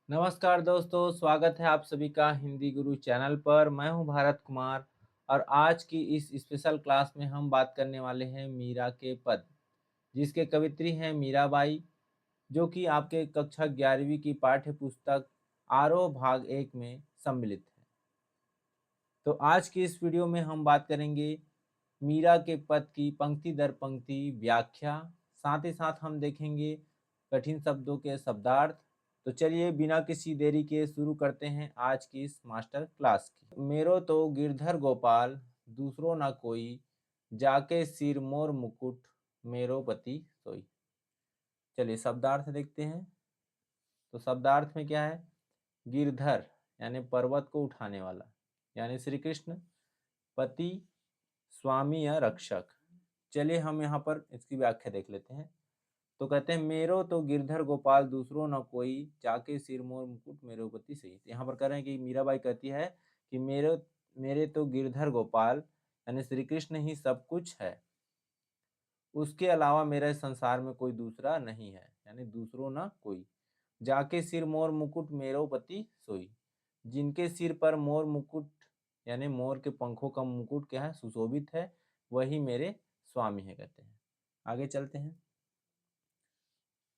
नमस्कार दोस्तों, स्वागत है आप सभी का हिंदी गुरु चैनल पर। मैं हूं भारत कुमार और आज की इस स्पेशल क्लास में हम बात करने वाले हैं मीरा के पद, जिसके कवित्री हैं मीराबाई, जो कि आपके कक्षा 11वीं की पाठ्य पुस्तक आरोह भाग 1 में सम्मिलित है। तो आज की इस वीडियो में हम बात करेंगे मीरा के पद की पंक्ति दर पंक्ति व्याख्या, साथ ही साथ हम देखेंगे कठिन शब्दों के शब्दार्थ। तो चलिए बिना किसी देरी के शुरू करते हैं आज की इस मास्टर क्लास की। मेरो तो गिरधर गोपाल दूसरो ना कोई, जाके सिर मोर मुकुट मेरो पति सोई। चलिए शब्दार्थ देखते हैं। तो शब्दार्थ में क्या है? गिरधर यानी पर्वत को उठाने वाला, यानी श्री कृष्ण। पति स्वामी या रक्षक। चलिए हम यहाँ पर इसकी व्याख्या देख लेते हैं। तो कहते हैं मेरो तो गिरधर गोपाल दूसरो न कोई, जाके सिर मोर मुकुट मेरो पति सही। तो यहाँ पर कह रहे हैं कि मीराबाई कहती है कि मेरे तो गिरधर गोपाल यानी श्री कृष्ण ही सब कुछ है, उसके अलावा मेरे संसार में कोई दूसरा नहीं है, यानी दूसरो न कोई। जाके सिर मोर मुकुट मेरो पति सोई, जिनके सिर पर मोर मुकुट यानी मोर के पंखों का मुकुट क्या है, सुशोभित है, वही मेरे स्वामी है, कहते हैं। आगे चलते हैं।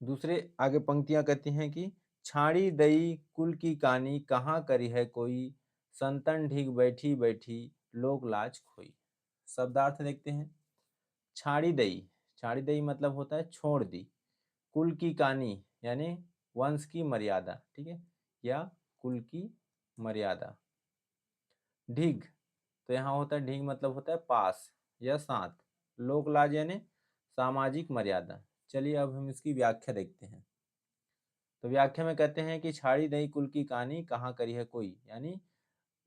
दूसरे आगे पंक्तियां कहती हैं कि छाड़ी दई कुल की कानी, कहाँ करी है कोई, संतन ढीग बैठी बैठी लोक लाज खोई। शब्दार्थ देखते हैं। छाड़ी दई, छाड़ी दई मतलब होता है छोड़ दी। कुल की कानी यानी वंश की मर्यादा, ठीक है, या कुल की मर्यादा। ढीग, तो यहाँ होता है ढीग मतलब होता है पास या साथ। लोक लाज यानी सामाजिक मर्यादा। चलिए अब हम इसकी व्याख्या देखते हैं। तो व्याख्या में कहते हैं कि छाड़ी दई कुल की कहानी, कहाँ करी है कोई, यानी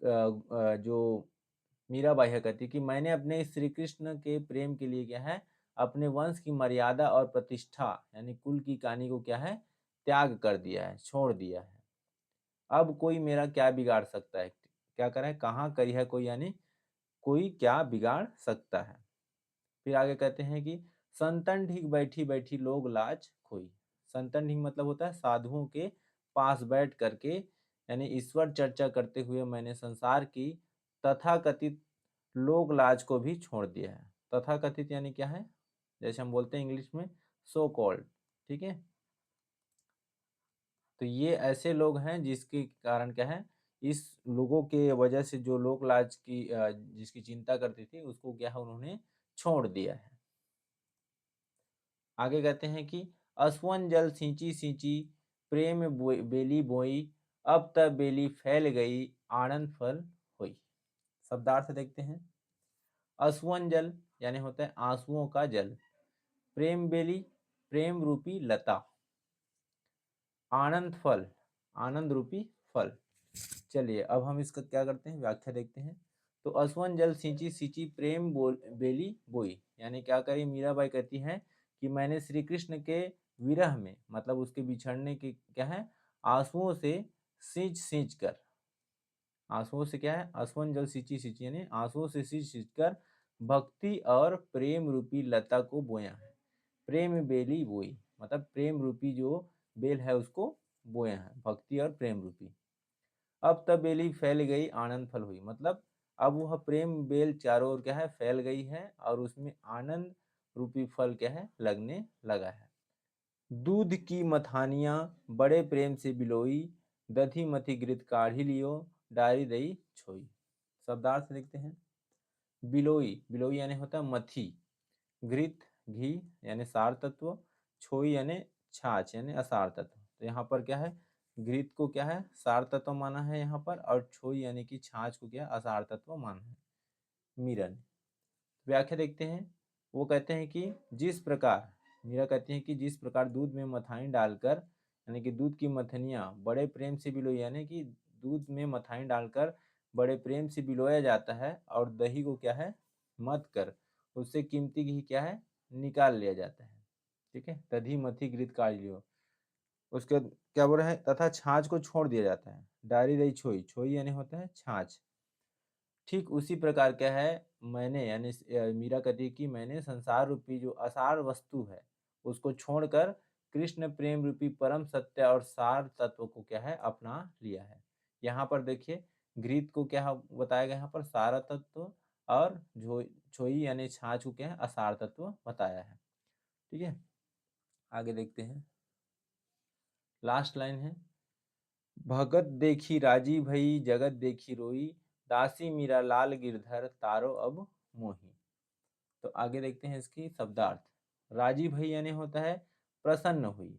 जो मीराबाई है कहती कि मैंने अपने श्री कृष्ण के प्रेम के लिए क्या है, अपने वंश की मर्यादा और प्रतिष्ठा यानी कुल की कहानी को क्या है, त्याग कर दिया है, छोड़ दिया है। अब कोई मेरा क्या बिगाड़ सकता है? क्या करें, कहाँ करी है कोई, यानी कोई क्या बिगाड़ सकता है। फिर आगे कहते हैं कि संतन ढीग बैठी बैठी लोग लाज खोई। संतन ढीग मतलब होता है साधुओं के पास बैठ करके यानी ईश्वर चर्चा करते हुए मैंने संसार की तथाकथित लोक लाज को भी छोड़ दिया है। तथाकथित यानी क्या है, जैसे हम बोलते हैं इंग्लिश में सो कॉल्ड, ठीक है। तो ये ऐसे लोग हैं जिसके कारण क्या है, इस लोगों के वजह से जो लोक लाज की जिसकी चिंता करती थी उसको क्या है, उन्होंने छोड़ दिया है। आगे कहते हैं कि असवन जल सींची सींची प्रेम बेली बोई, अब तब बेली फैल गई आनंद फल हुई। शब्दार्थ देखते हैं। असवन जल यानी होता है आंसुओं का जल। प्रेम बेली प्रेम रूपी लता। आनंद फल आनंद रूपी फल। चलिए अब हम इसका क्या करते हैं, व्याख्या देखते हैं। तो असवन जल सींची सींची प्रेम बेली बोई, यानी क्या करी, मीराबाई कहती है कि मैंने श्री कृष्ण के विरह में मतलब उसके बिछड़ने के क्या है, आंसुओं से सींच सींच कर, आंसुओं से क्या है, असवन जल सींची सींची यानी आंसुओं से सींच सींच कर भक्ति और प्रेम रूपी लता को बोया है। प्रेम बेली बोई मतलब प्रेम रूपी जो बेल है उसको बोया है, भक्ति और प्रेम रूपी। अब तब बेली फैल गई आनंद फल हुई, मतलब अब वह प्रेम बेल चारों ओर क्या है, फैल गई है और उसमें आनंद रूपी फल क्या है, लगने लगा है। दूध की मथानियां बड़े प्रेम से बिलोई, दधी मथी घृत काढ़ी लियो, डारी दई छोई। शब्दार्थ लिखते हैं। बिलोई, बिलोई यानी होता है मथी, घृत घी यानी सार तत्व, छोई यानी छाछ यानी असार तत्व। तो यहाँ पर क्या है, घृत को क्या है, सार तत्व माना है यहाँ पर, और छोई यानी कि छाछ को क्या असार तत्व माना है मीरा ने। व्याख्या देखते हैं। वो कहते हैं कि जिस प्रकार, मीरा कहती है कि जिस प्रकार दूध में मथाई डालकर यानी कि दूध की मथनियाँ बड़े प्रेम से बिलोई, यानी कि दूध में मथाई डालकर बड़े प्रेम से बिलोया जाता है और दही को क्या है, मथ कर उससे कीमती घी क्या है, निकाल लिया जाता है, ठीक है। दधी मथी घृत काढ़ लियो, उसके बाद क्या बोल रहे हैं, तथा छाछ को छोड़ दिया जाता है। डारी दही छोई, छोई यानी होता है छाछ। ठीक उसी प्रकार क्या है, मैंने यानी मीरा कहती है कि मैंने संसार रूपी जो असार वस्तु है उसको छोड़कर कृष्ण प्रेम रूपी परम सत्य और सार तत्व को क्या है अपना लिया है। यहाँ पर देखिए घृत को क्या बताया गया, यहाँ पर सारा तत्व, और छोई यानी छाछ को क्या है असार तत्व बताया है। ठीक है, आगे देखते हैं। लास्ट लाइन है, भगत देखी राजी भई जगत देखी रोई, दासी मीरा लाल गिरधर तारो अब मोही। तो आगे देखते हैं इसकी शब्दार्थ। राजी भई यानी होता है प्रसन्न हुई,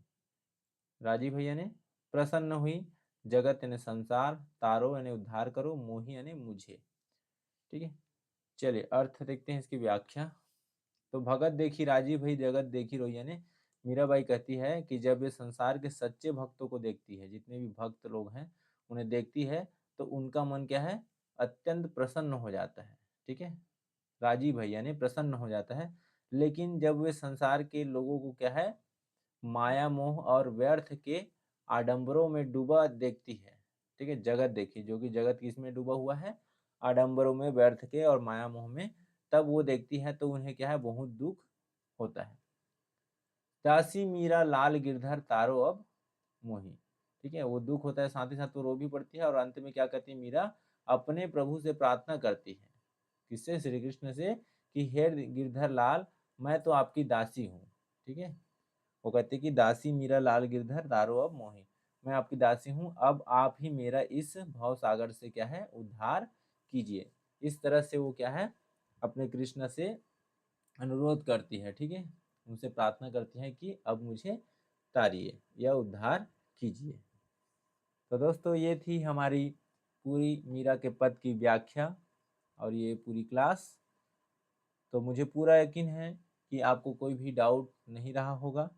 राजी भई यानी प्रसन्न हुई, जगत यानी संसार, तारो यानी उद्धार करो, मोही यानी मुझे। ठीक है, चलिए अर्थ देखते हैं इसकी व्याख्या। तो भगत देखी राजी भई जगत देखी रोई, यानी मीराबाई कहती है कि जब ये संसार के सच्चे भक्तों को देखती है, जितने भी भक्त लोग हैं उन्हें देखती है, तो उनका मन क्या है अत्यंत प्रसन्न हो जाता है। ठीक है, राजी भई यानी प्रसन्न हो जाता है। लेकिन जब वे संसार के लोगों को क्या है माया मोह और व्यर्थ के आडंबरों में डूबा देखती है। ठीक है, जगत देखी, जो कि जगत किसमें डूबा हुआ है आडंबरों में, व्यर्थ के और माया मोह में, तब वो देखती है तो उन्हें क्या है बहुत दुख होता है। दासी मीरा लाल गिरधर तारो अब मोही। ठीक है, वो दुख होता है, साथ ही साथ वो रो भी पड़ती है, और अंत में क्या कहती है मीरा अपने प्रभु से प्रार्थना करती है, किससे, श्री कृष्ण से, कि हे गिरधर लाल मैं तो आपकी दासी हूँ। ठीक है, वो कहते कि दासी मीरा लाल गिरधर तारो अब मोही, मैं आपकी दासी हूँ, अब आप ही मेरा इस भव सागर से क्या है उद्धार कीजिए। इस तरह से वो क्या है अपने कृष्ण से अनुरोध करती है। ठीक है, उनसे प्रार्थना करती है कि अब मुझे तारिए या उद्धार कीजिए। तो दोस्तों ये थी हमारी पूरी मीरा के पद की व्याख्या और ये पूरी क्लास। तो मुझे पूरा यकीन है कि आपको कोई भी डाउट नहीं रहा होगा,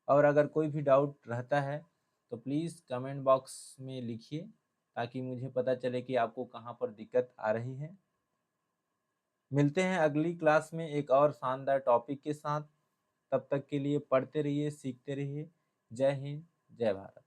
और अगर कोई भी डाउट रहता है तो प्लीज़ कमेंट बॉक्स में लिखिए, ताकि मुझे पता चले कि आपको कहाँ पर दिक्कत आ रही है। मिलते हैं अगली क्लास में एक और शानदार टॉपिक के साथ। तब तक के लिए पढ़ते रहिए, सीखते रहिए। जय हिंद, जय भारत।